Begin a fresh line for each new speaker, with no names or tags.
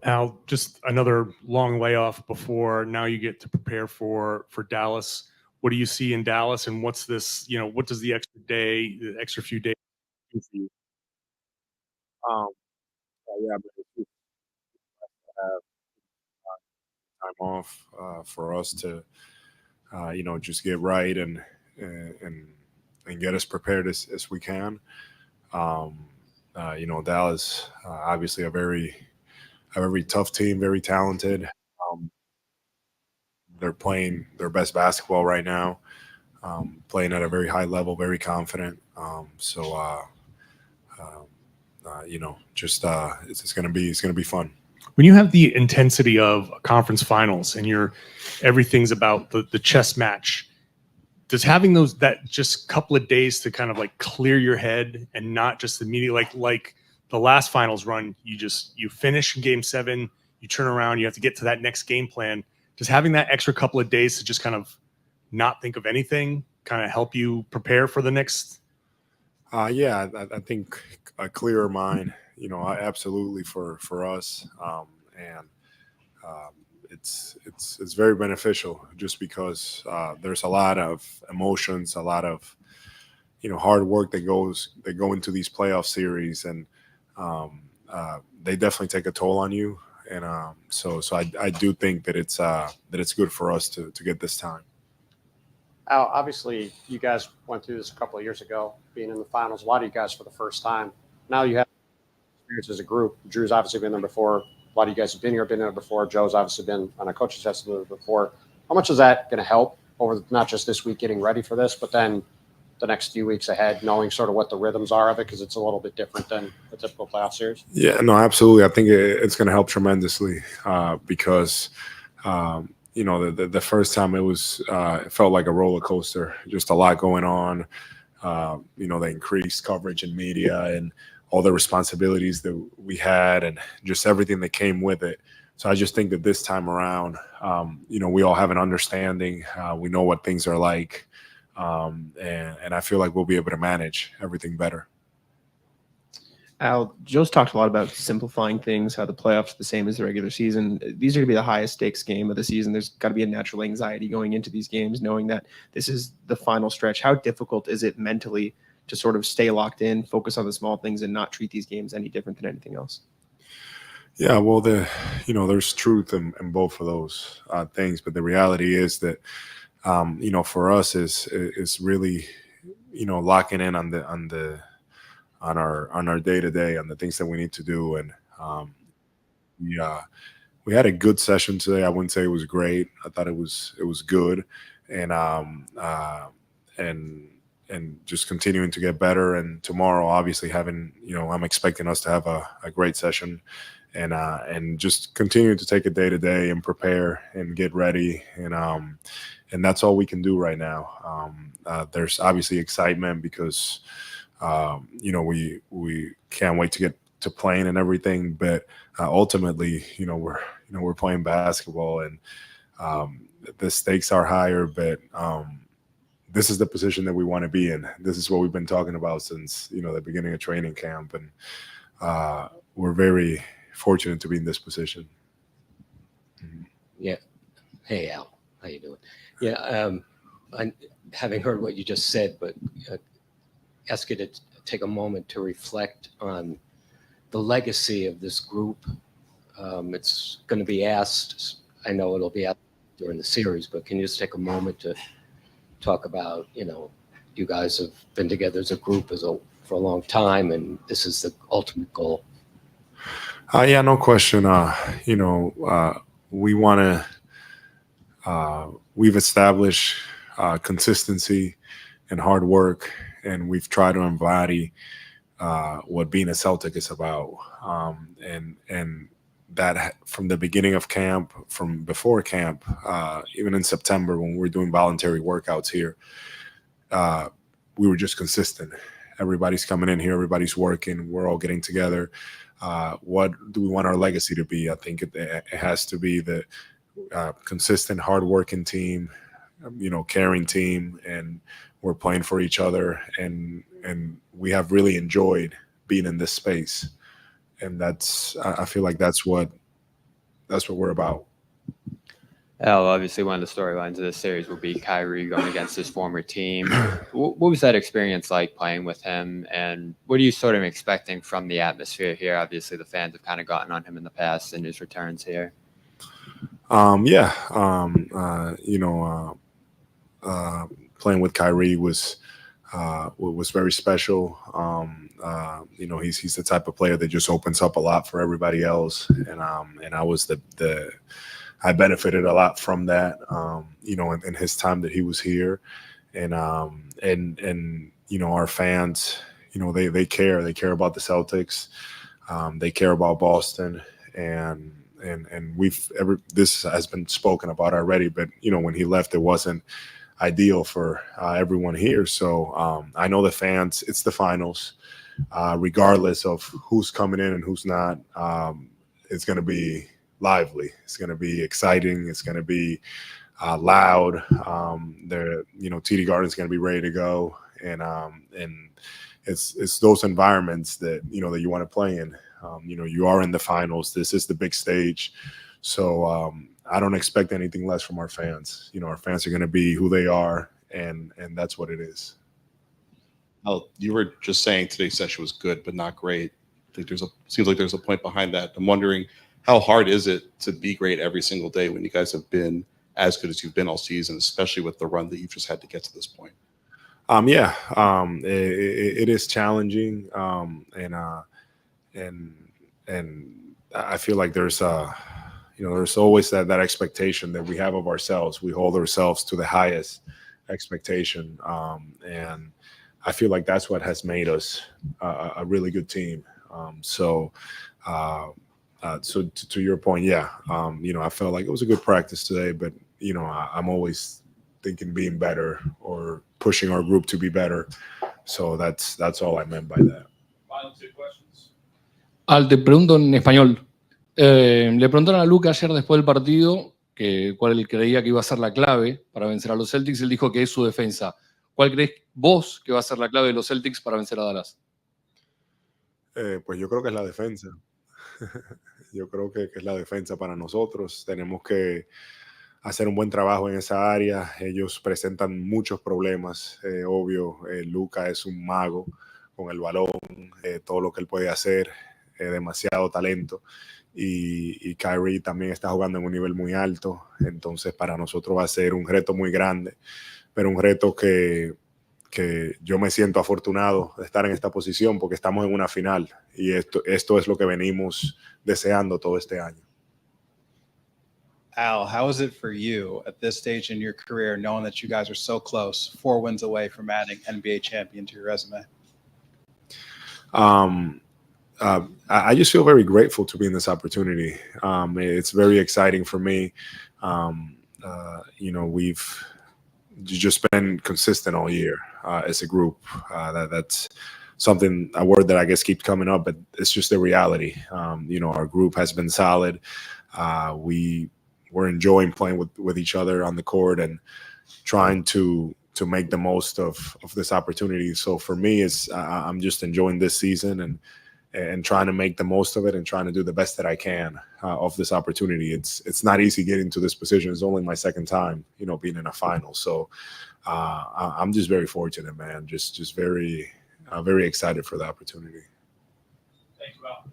Al, just another long layoff before now you get to prepare for Dallas. What do you see in Dallas, and what's this? What does the extra few days do for you?
Um, yeah, but it's good to have time off for us to, just get right and and get us prepared as we can. Um, Dallas, obviously a very tough team, very talented. Um, they're playing their best basketball right now, playing at a very high level, very confident. Um, just it's gonna be fun.
When you have the intensity of a conference finals and everything's about the chess match, does having those that just couple of days to kind of like clear your head and not just immediately like the last finals run, you finish game 7, you turn around, you have to get to that next game plan. Does having that extra couple of days to just kind of not think of anything kind of help you prepare for the next?
Yeah, I think a clearer mind, absolutely for us, and um, it's very beneficial just because there's a lot of emotions, a lot of hard work that go into these playoff series, and um, they definitely take a toll on you. And so I do think that it's good for us to get this time.
Al, obviously, you guys went through this a couple of years ago, being in the finals. A lot of you guys for the first time. Now you have experience as a group. Drew's obviously been there before. A lot of you guys have been there before. Joe's obviously been on a coaching test before. How much is that going to help over not just this week getting ready for this, but then the next few weeks ahead, knowing sort of what the rhythms are of it, because it's a little bit different than a typical playoff series?
Yeah, no, absolutely. I think it's going to help tremendously because the first time it felt like a roller coaster, just a lot going on. The increased coverage in media and all the responsibilities that we had, and just everything that came with it. So I just think that this time around, we all have an understanding. We know what things are like, and I feel like we'll be able to manage everything better.
Al, Joe's talked a lot about simplifying things, how the playoffs are the same as the regular season. These are going to be the highest stakes game of the season. There's got to be a natural anxiety going into these games, knowing that this is the final stretch. How difficult is it mentally to sort of stay locked in, focus on the small things, and not treat these games any different than anything else?
Yeah, well, there's truth in both of those things, but the reality is that for us is really locking in on our day to day, on the things that we need to do. And we we had a good session today. I wouldn't say it was great. I thought it was good, and and just continuing to get better. And tomorrow, obviously, I'm expecting us to have a great session, and just continue to take it day to day and prepare and get ready. And that's all we can do right now. There's obviously excitement because we can't wait to get to playing and everything, but ultimately, we're playing basketball, and the stakes are higher. But this is the position that we want to be in. This is what we've been talking about since the beginning of training camp, and we're very fortunate to be in this position. Mhm.
Yeah. Hey, Al. How you doing? Yeah. I, having heard what you just said, but uh, ask you to take a moment to reflect on the legacy of this group. It's going to be asked. I know it'll be asked during the series, but can you just take a moment to talk about, you guys have been together as a group for a long time, and this is the ultimate goal.
Yeah, no question. We want to. We've established consistency and hard work, and we've tried to embody what being a Celtic is about. And that from the beginning of camp, from before camp, even in September when we were doing voluntary workouts here, uh, we were just consistent. Everybody's coming in here, everybody's working, we're all getting together. What do we want our legacy to be? I think it has to be the consistent, hardworking team, caring team, and we're playing for each other, and we have really enjoyed being in this space, and I feel like that's what that's what we're about.
Al, obviously one of the storylines of this series will be Kyrie going against his former team. What was that experience like playing with him, and what are you sort of expecting from the atmosphere here? Obviously the fans have kind of gotten on him in the past in his returns here.
Playing with Kyrie was very special. He's the type of player that just opens up a lot for everybody else, and I was I benefited a lot from that, in his time that he was here, and our fans, they care about the Celtics, they care about Boston, and this has been spoken about already, but when he left, it wasn't ideal for everyone here. So I know the fans, it's the finals, regardless of who's coming in and who's not, it's going to be lively. It's going to be exciting. It's going to be loud. TD Garden's going to be ready to go, and it's those environments that that you want to play in. You are in the finals. This is the big stage, so I don't expect anything less from our fans. Our fans are going to be who they are, and that's what it is.
Well, you were just saying today's session was good, but not great. I think seems like there's a point behind that. I'm wondering, how hard is it to be great every single day when you guys have been as good as you've been all season, especially with the run that you've just had to get to this point?
It is challenging, and I feel like there's always that expectation that we have of ourselves. We hold ourselves to the highest expectation, and I feel like that's what has made us a really good team. So to your point, I felt like it was a good practice today, but I'm always thinking being better or pushing our group to be better. So that's all I meant by that.
Final two questions.
Al, te pregunto en español. Le preguntaron a Luka ayer después del partido cuál él creía que iba a ser la clave para vencer a los Celtics. Él dijo que es su defensa. ¿Cuál crees vos que va a ser la clave de los Celtics para vencer a Dallas?
Pues yo creo que es la defensa. Yo creo que es la defensa para nosotros. Tenemos que hacer un buen trabajo en esa área. Ellos presentan muchos problemas. Obvio, Luka es un mago con el balón, todo lo que él puede hacer, demasiado talento. Y Kyrie también está jugando en un nivel muy alto. Entonces, para nosotros va a ser un reto muy grande, pero un reto que yo me siento afortunado de estar en esta posición porque estamos en una final y esto es lo que venimos deseando todo este año.
Al, how is it for you at this stage in your career, knowing that you guys are so close, 4 wins away from adding NBA champion to your resume?
I just feel very grateful to be in this opportunity. It's very exciting for me. We've just been consistent all year as a group. That's a word that I guess keeps coming up, but it's just the reality. Our group has been solid. We're enjoying playing with each other on the court and trying to make the most of this opportunity. So for me, I'm just enjoying this season and trying to make the most of it and trying to do the best that I can of this opportunity. It's not easy getting to this position. It's only my second time, being in a final. So I'm just very fortunate, man. Just very excited for the opportunity.
Thank you, Al.